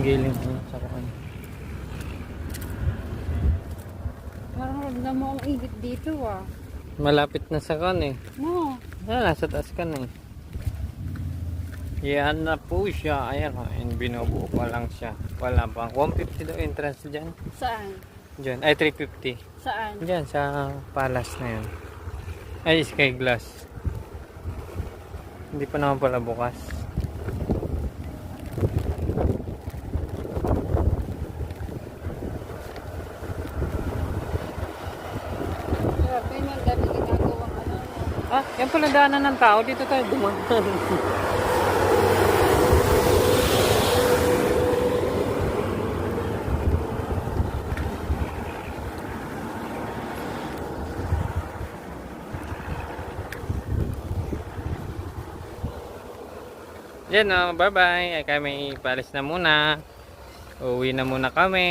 giling ko sa kuan. Parang ramdam mo ang init dito ah. Malapit na sa kuan eh. No. Nasa taas ka na eh. Yan na po siya. Ayan o. Binubuo pa lang siya. Wala pang 150 daw entrance dyan. Saan? Dyan. Ay 350. Saan? Dyan sa palace na yun. Ay sky glass. Hindi pa naman pala bukas. Grabe, ang dami ginagawang ano. Ah, yan pala daanan ng tao. Dito tayo dumaan. Yan o, bye bye. Ay kami palis na muna. Uwi na muna kami.